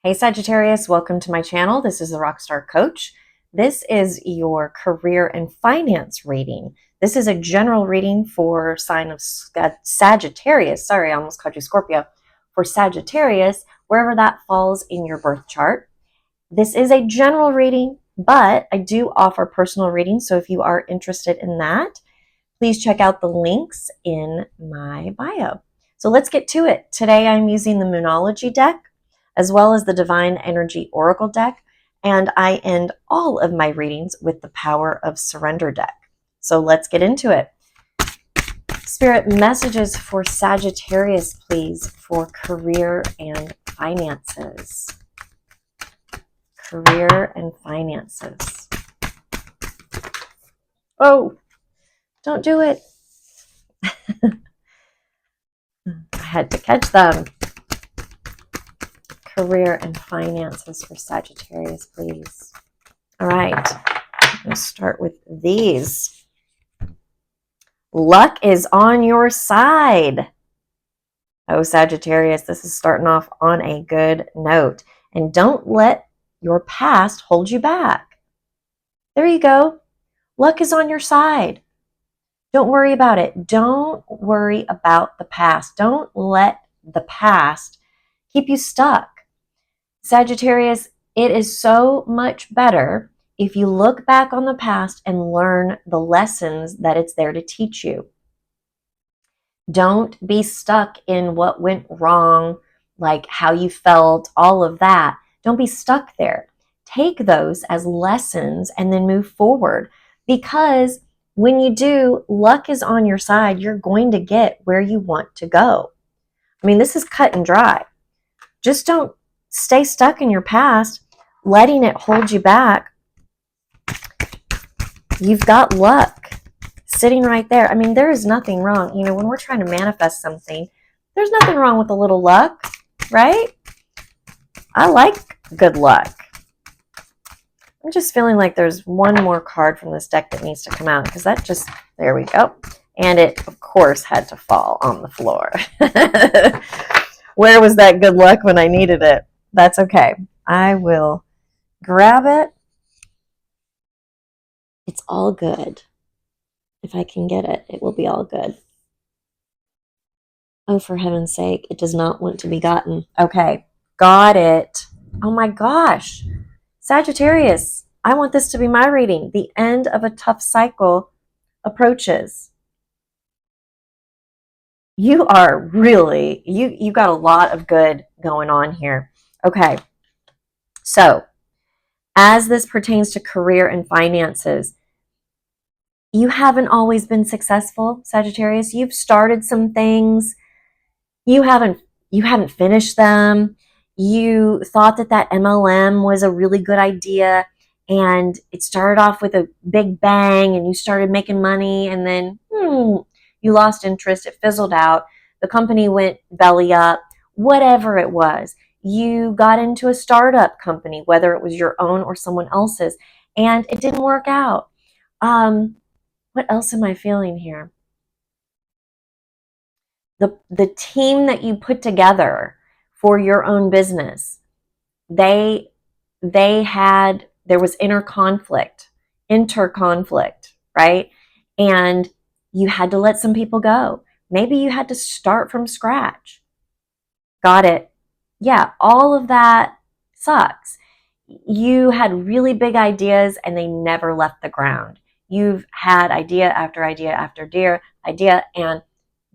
Hey Sagittarius, welcome to my channel. This is the Rockstar Coach. This is your career and finance reading. This is a general reading for sign of Sagittarius. Sorry, I almost called you Scorpio. For Sagittarius, wherever that falls in your birth chart. This is a general reading, but I do offer personal readings. So if you are interested in that, please check out the links in my bio. So let's get to it. Today I'm using the Moonology deck as well as the Divine Energy Oracle deck, and I end all of my readings with the Power of Surrender deck. So let's get into it. Spirit messages for Sagittarius, please, for career and finances. Career and finances. Oh, don't do it. I had to catch them. Career and finances for Sagittarius, please. All right, I'm going to start with these. Luck is on your side. Oh, Sagittarius, this is starting off on a good note. And don't let your past hold you back. There you go. Luck is on your side. Don't worry about it. Don't worry about the past. Don't let the past keep you stuck. Sagittarius, it is so much better if you look back on the past and learn the lessons that it's there to teach you. Don't be stuck in what went wrong, like how you felt, all of that. Don't be stuck there. Take those as lessons and then move forward, because when you do, luck is on your side. You're going to get where you want to go. I mean, this is cut and dry. Just don't stay stuck in your past, letting it hold you back. You've got luck sitting right there. I mean, there is nothing wrong. You know, when we're trying to manifest something, there's nothing wrong with a little luck, right? I like good luck. I'm just feeling like there's one more card from this deck that needs to come out, because that just, there we go. And it, of course, had to fall on the floor. Where was that good luck when I needed it? That's okay. I will grab it. It's all good. If I can get it, it will be all good. Oh, for heaven's sake, it does not want to be gotten. Okay, got it. Oh my gosh. Sagittarius, I want this to be my reading. The end of a tough cycle approaches. You are really, you got a lot of good going on here. Okay, so as this pertains to career and finances, you haven't always been successful, Sagittarius. You've started some things. You haven't finished them. You thought that MLM was a really good idea, and it started off with a big bang, and you started making money, and then you lost interest. It fizzled out. The company went belly up. Whatever it was, you got into a startup company, whether it was your own or someone else's, and it didn't work out. What else am I feeling here? The team that you put together for your own business, there was interconflict, right? And you had to let some people go. Maybe you had to start from scratch. Got it. Yeah, all of that sucks. You had really big ideas and they never left the ground. You've had idea after idea after idea, and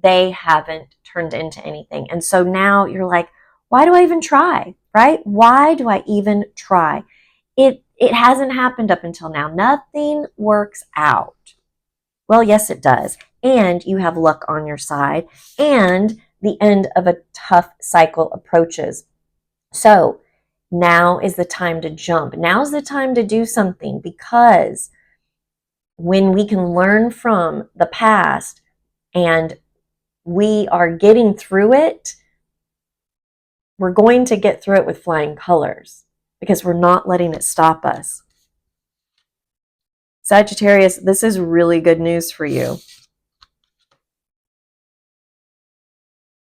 they haven't turned into anything. And so now you're like, why do I even try, right? Why do I even try? It hasn't happened up until now. Nothing works out. Well, yes, it does. And you have luck on your side, and the end of a tough cycle approaches. So now is the time to jump. Now's the time to do something, because when we can learn from the past and we are getting through it, we're going to get through it with flying colors, because we're not letting it stop us. Sagittarius, this is really good news for you.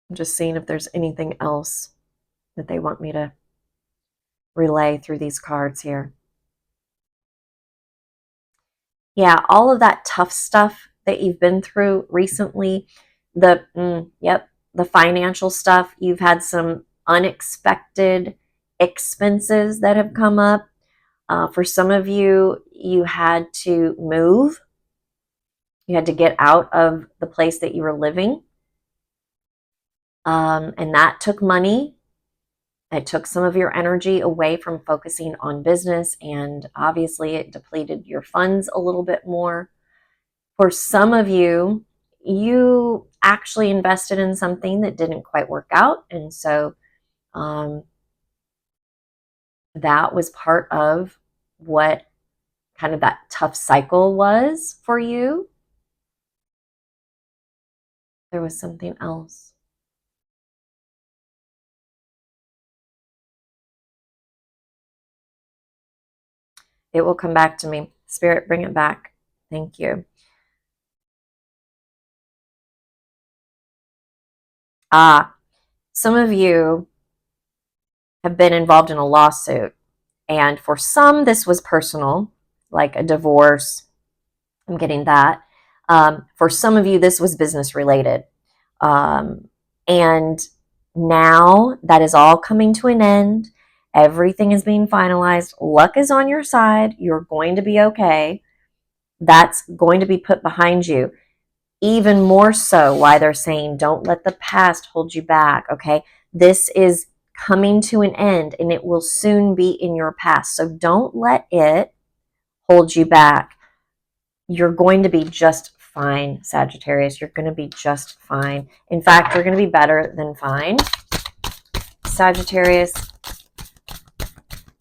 I'm just seeing if there's anything else that they want me to relay through these cards here. Yeah, all of that tough stuff that you've been through recently, the financial stuff, you've had some unexpected expenses that have come up. For some of you, you had to move. You had to get out of the place that you were living. And that took money. It took some of your energy away from focusing on business, and obviously it depleted your funds a little bit more. For some of you, you actually invested in something that didn't quite work out, and so that was part of what kind of that tough cycle was for you. There was something else. It will come back to me. Spirit, bring it back. Thank you. Some of you have been involved in a lawsuit, and for some, this was personal, like a divorce. I'm getting that. For some of you, this was business related. And now that is all coming to an end. Everything is being finalized. Luck is on your side. You're going to be okay. That's going to be put behind you. Even more so, why they're saying don't let the past hold you back, okay? This is coming to an end, and it will soon be in your past. So don't let it hold you back. You're going to be just fine, Sagittarius. You're going to be just fine. In fact, you're going to be better than fine. Sagittarius,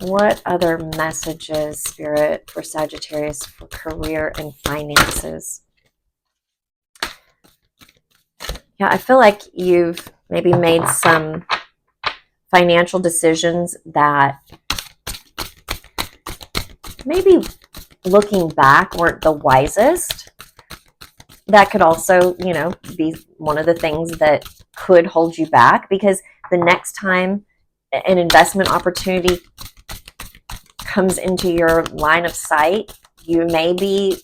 what other messages, Spirit, for Sagittarius for career and finances? Yeah, I feel like you've maybe made some financial decisions that maybe looking back weren't the wisest. That could also, be one of the things that could hold you back, because the next time an investment opportunity comes into your line of sight, you may be,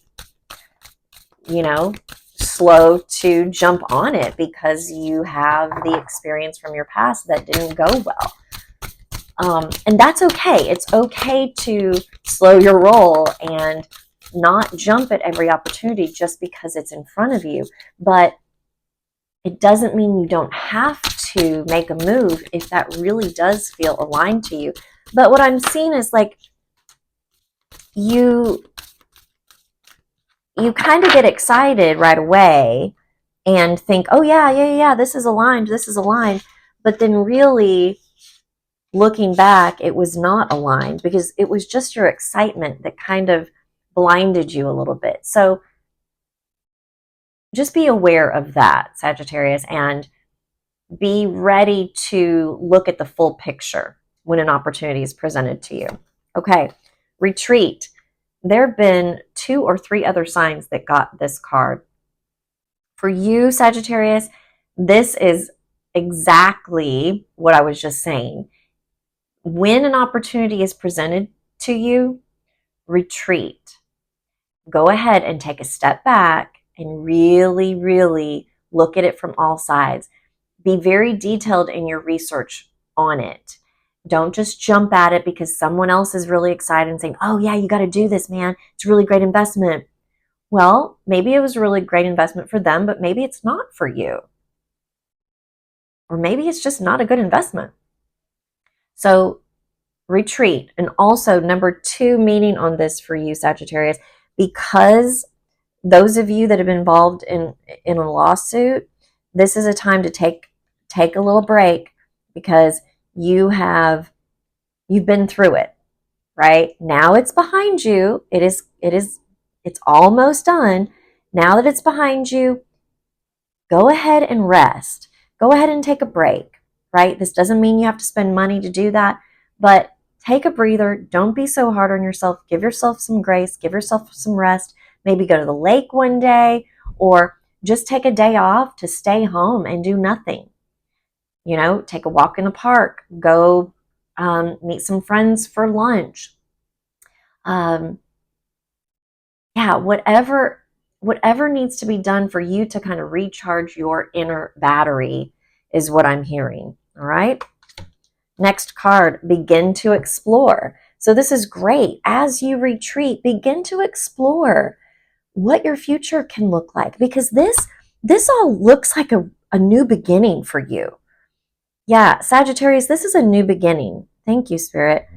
slow to jump on it because you have the experience from your past that didn't go well. And that's okay. It's okay to slow your roll and not jump at every opportunity just because it's in front of you. But it doesn't mean you don't have to make a move if that really does feel aligned to you. But what I'm seeing is like you kind of get excited right away and think, oh yeah, this is aligned. But then really looking back, it was not aligned because it was just your excitement that kind of blinded you a little bit. So just be aware of that, Sagittarius, and be ready to look at the full picture when an opportunity is presented to you. Okay, retreat. There have been 2 or 3 other signs that got this card. For you, Sagittarius, this is exactly what I was just saying. When an opportunity is presented to you, retreat. Go ahead and take a step back and really, really look at it from all sides. Be very detailed in your research on it. Don't just jump at it because someone else is really excited and saying, oh yeah, you got to do this, man. It's a really great investment. Well, maybe it was a really great investment for them, but maybe it's not for you. Or maybe it's just not a good investment. So retreat. And also number 2 meaning on this for you, Sagittarius, because those of you that have been involved in a lawsuit, this is a time to take a little break because you've been through it, right? Now it's behind you. It's almost done. Now that it's behind you, go ahead and rest. Go ahead and take a break, right? This doesn't mean you have to spend money to do that, but take a breather. Don't be so hard on yourself. Give yourself some grace. Give yourself some rest. Maybe go to the lake one day, or just take a day off to stay home and do nothing. Take a walk in the park. Go meet some friends for lunch. Yeah, whatever needs to be done for you to kind of recharge your inner battery is what I'm hearing. All right. Next card, begin to explore. So this is great. As you retreat, begin to explore what your future can look like, because this all looks like a new beginning for you. Yeah, Sagittarius, this is a new beginning. Thank you, Spirit.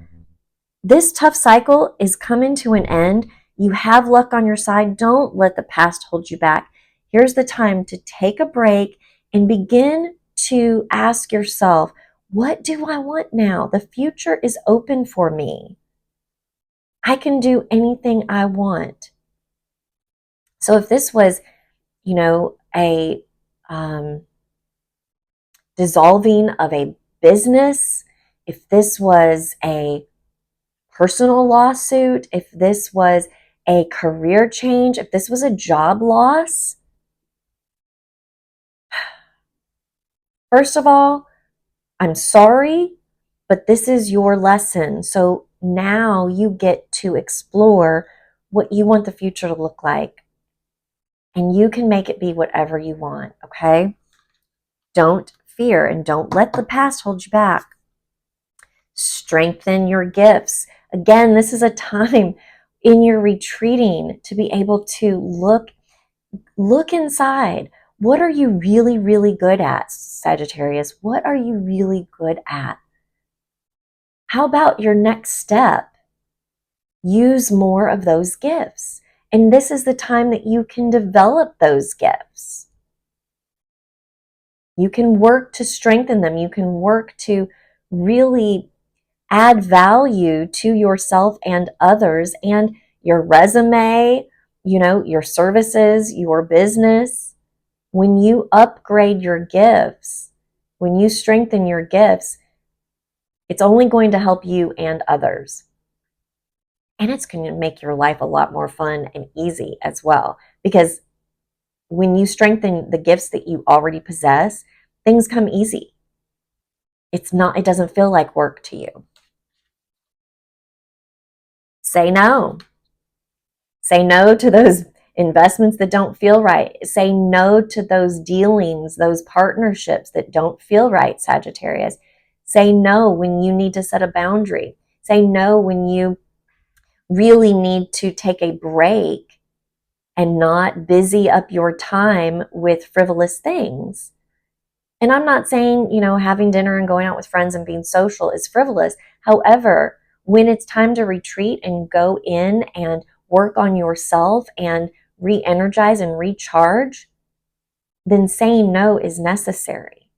This tough cycle is coming to an end. You have luck on your side. Don't let the past hold you back. Here's the time to take a break and begin to ask yourself, what do I want now? The future is open for me. I can do anything I want. So if this was, a dissolving of a business, if this was a personal lawsuit, if this was a career change, if this was a job loss, first of all, I'm sorry, but this is your lesson. So now you get to explore what you want the future to look like. And you can make it be whatever you want, okay? Don't fear and don't let the past hold you back. Strengthen your gifts. Again, this is a time in your retreating to be able to look inside. What are you really, really good at, Sagittarius? What are you really good at? How about your next step? Use more of those gifts. And this is the time that you can develop those gifts. You can work to strengthen them. You can work to really add value to yourself and others, and your resume, your services, your business. When you upgrade your gifts, when you strengthen your gifts, it's only going to help you and others. And it's going to make your life a lot more fun and easy as well. Because when you strengthen the gifts that you already possess, things come easy. It doesn't feel like work to you. Say no. Say no to those investments that don't feel right. Say no to those dealings, those partnerships that don't feel right, Sagittarius. Say no when you need to set a boundary. Say no when you really need to take a break and not busy up your time with frivolous things. And I'm not saying, having dinner and going out with friends and being social is frivolous. However, when it's time to retreat and go in and work on yourself and re-energize and recharge, then saying no is necessary.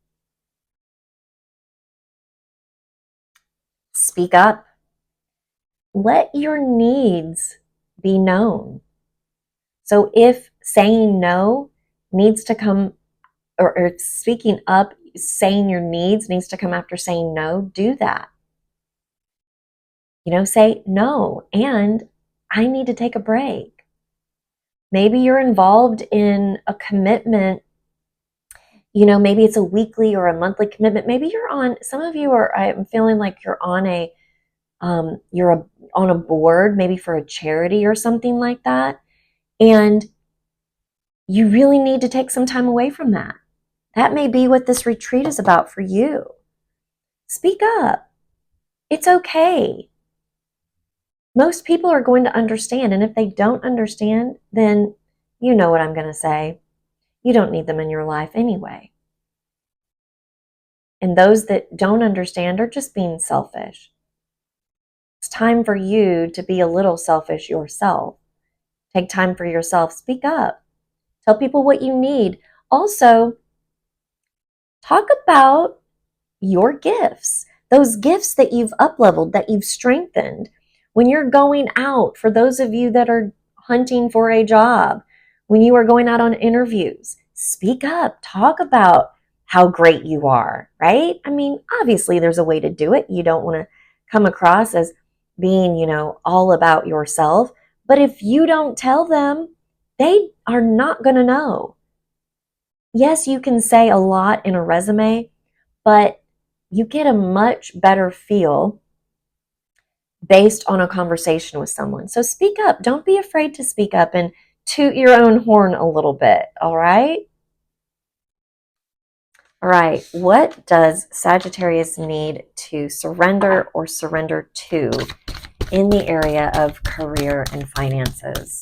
Speak up. Let your needs be known. So if saying no needs to come, or speaking up, saying your needs needs to come after saying no, do that. Say no, and I need to take a break. Maybe you're involved in a commitment, maybe it's a weekly or a monthly commitment. Maybe some of you I'm feeling like you're on on a board, maybe for a charity or something like that. And you really need to take some time away from that. That may be what this retreat is about for you. Speak up. It's okay. Most people are going to understand. And if they don't understand, then you know what I'm going to say. You don't need them in your life anyway. And those that don't understand are just being selfish. It's time for you to be a little selfish yourself. Take time for yourself. Speak up. Tell people what you need. Also, talk about your gifts, those gifts that you've up-leveled, that you've strengthened. When you're going out, for those of you that are hunting for a job, when you are going out on interviews, speak up. Talk about how great you are, right? I mean, obviously there's a way to do it. You don't want to come across as being, all about yourself. But if you don't tell them, they are not going to know. Yes, you can say a lot in a resume, but you get a much better feel based on a conversation with someone. So speak up. Don't be afraid to speak up and toot your own horn a little bit, all right? All right, what does Sagittarius need to surrender or surrender to in the area of career and finances?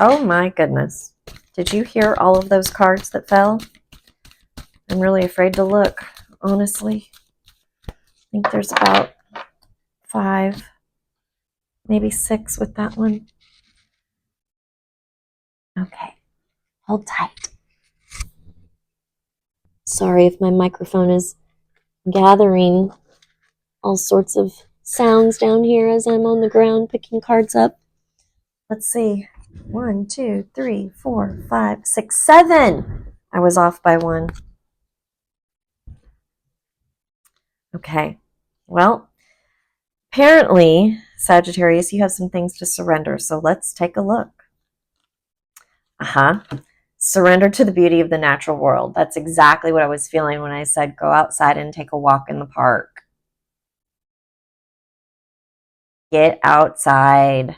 Oh my goodness. Did you hear all of those cards that fell? I'm really afraid to look, honestly. I think there's about 5, maybe 6 with that one. Okay, hold tight. Sorry if my microphone is gathering all sorts of sounds down here as I'm on the ground picking cards up. Let's see. 1, 2, 3, 4, 5, 6, 7. I was off by 1. Okay. Well, apparently, Sagittarius, you have some things to surrender. So let's take a look. Surrender to the beauty of the natural world. That's exactly what I was feeling when I said go outside and take a walk in the park. Get outside.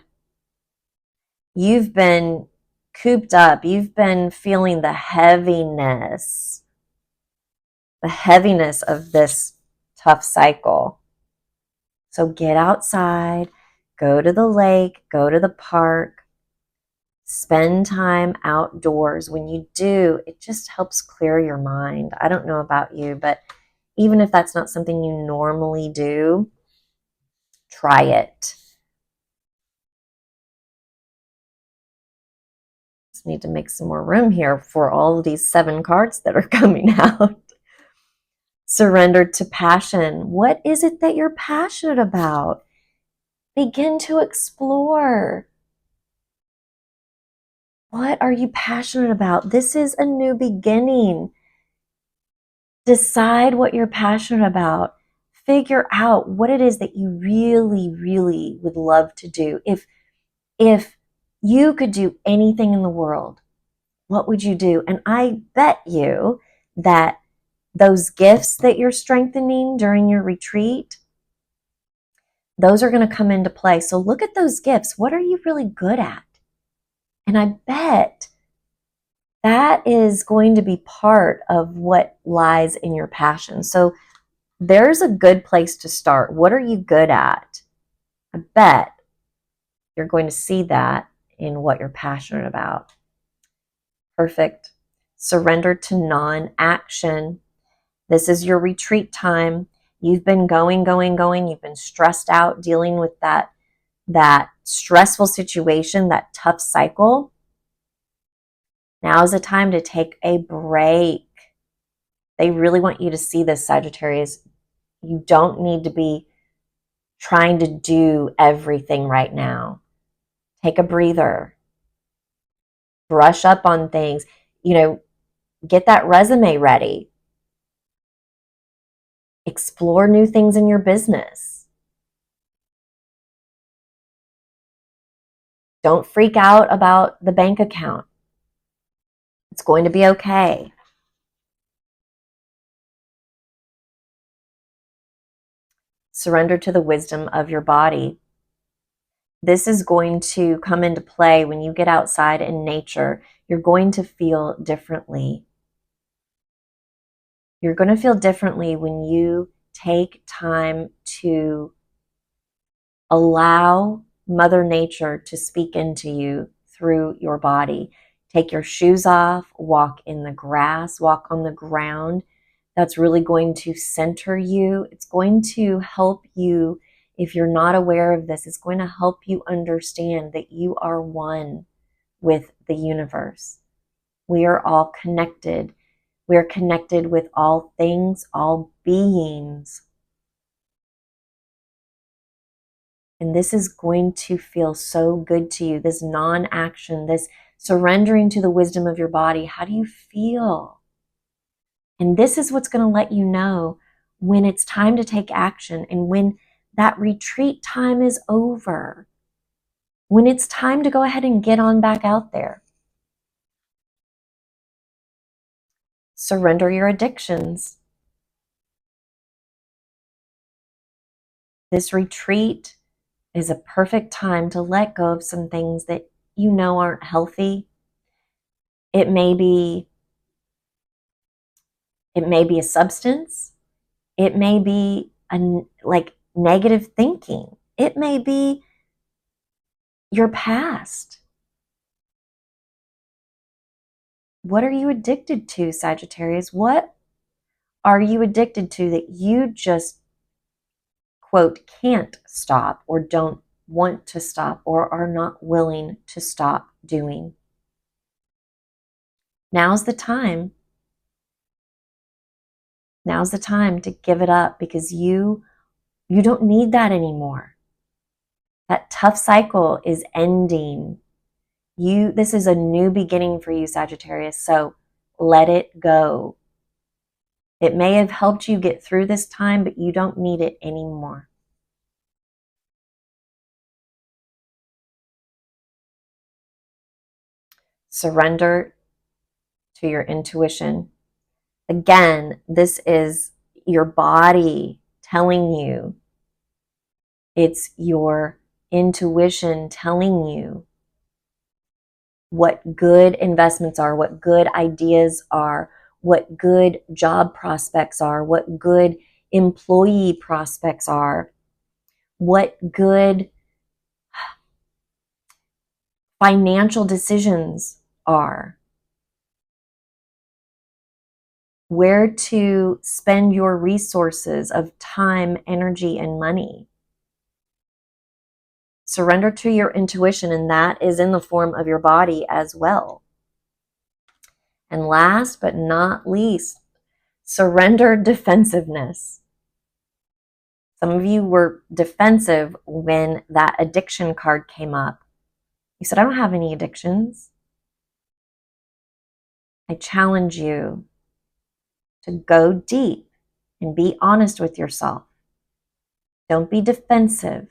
You've been cooped up. You've been feeling the heaviness of this tough cycle. So get outside, go to the lake, go to the park, spend time outdoors. When you do, it just helps clear your mind. I don't know about you, but even if that's not something you normally do, try it. Just need to make some more room here for all of these 7 cards that are coming out. Surrender to passion. What is it that you're passionate about? Begin to explore. What are you passionate about? This is a new beginning. Decide what you're passionate about. Figure out what it is that you really, really would love to do. If you could do anything in the world, what would you do? And I bet you that those gifts that you're strengthening during your retreat, those are going to come into play. So look at those gifts. What are you really good at? And I bet that is going to be part of what lies in your passion. So there's a good place to start. What are you good at? I bet you're going to see that in what you're passionate about. Perfect. Surrender to non-action. This is your retreat time. You've been going. You've been stressed out, dealing with that stressful situation, that tough cycle. Now is the time to take a break. They really want you to see this, Sagittarius. You don't need to be trying to do everything right now. Take a breather. Brush up on things. Get that resume ready. Explore new things in your business. Don't freak out about the bank account. It's going to be okay. Surrender to the wisdom of your body. This is going to come into play when you get outside in nature. You're going to feel differently. You're going to feel differently when you take time to allow Mother Nature to speak into you through your body. Take your shoes off, walk in the grass, walk on the ground. That's really going to center you. It's going to help you, if you're not aware of this, it's going to help you understand that you are one with the universe. We are all connected. We are connected with all things, all beings. And this is going to feel so good to you, this non-action, this surrendering to the wisdom of your body. How do you feel? And this is what's going to let you know when it's time to take action and when that retreat time is over. When it's time to go ahead and get on back out there. Surrender your addictions. This retreat is a perfect time to let go of some things that you know aren't healthy. It may be a substance. It may be like negative thinking. It may be your past. What are you addicted to, Sagittarius? What are you addicted to that you just, quote, can't stop or don't want to stop or are not willing to stop doing? Now's the time. Now's the time to give it up, because you don't need that anymore. That tough cycle is ending. This is a new beginning for you, Sagittarius, so let it go. It may have helped you get through this time, but you don't need it anymore. Surrender to your intuition. Again, this is your body telling you. It's your intuition telling you what good investments are, what good ideas are, what good job prospects are, what good employee prospects are, what good financial decisions are, where to spend your resources of time, energy, and money. Surrender to your intuition, and that is in the form of your body as well. And last but not least, surrender defensiveness. Some of you were defensive when that addiction card came up. You said, I don't have any addictions. I challenge you to go deep and be honest with yourself. Don't be defensive.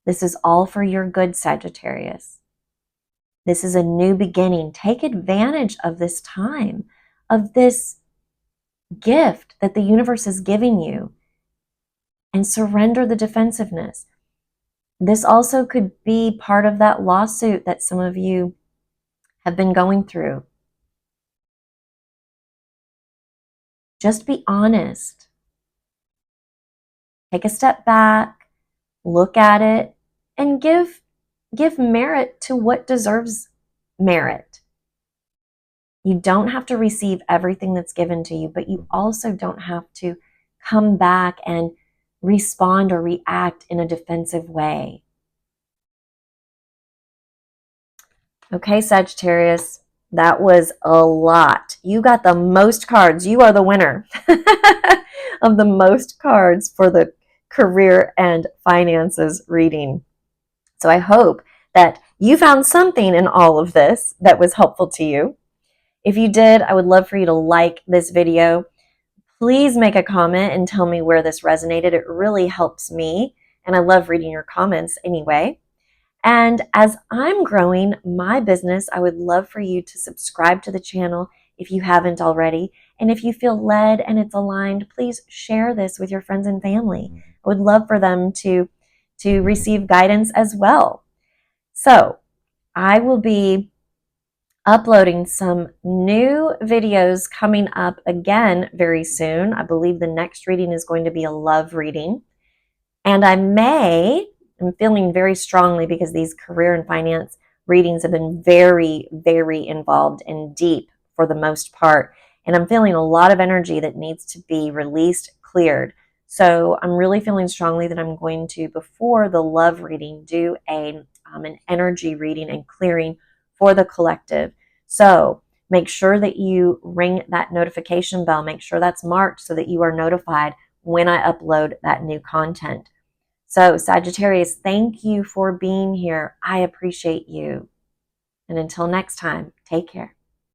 This is all for your good, Sagittarius. This is a new beginning. Take advantage of this time, of this gift that the universe is giving you, and surrender the defensiveness. This also could be part of that lawsuit that some of you have been going through. Just be honest. Take a step back, look at it, and give merit to what deserves merit. You don't have to receive everything that's given to you, but you also don't have to come back and respond or react in a defensive way. Okay, Sagittarius, that was a lot. You got the most cards. You are the winner of the most cards for the career and finances reading. So I hope that you found something in all of this that was helpful to you. If you did, I would love for you to like this video. Please make a comment and tell me where this resonated. It really helps me, and I love reading your comments anyway. And as I'm growing my business, I would love for you to subscribe to the channel if you haven't already. And if you feel led and it's aligned, please share this with your friends and family. I would love for them to receive guidance as well. So I will be uploading some new videos coming up again very soon. I believe the next reading is going to be a love reading. And I'm feeling very strongly, because these career and finance readings have been very, very involved and deep for the most part. And I'm feeling a lot of energy that needs to be released, cleared. So I'm really feeling strongly that I'm going to, before the love reading, do an energy reading and clearing for the collective. So make sure that you ring that notification bell. Make sure that's marked so that you are notified when I upload that new content. So Sagittarius, thank you for being here. I appreciate you. And until next time, take care.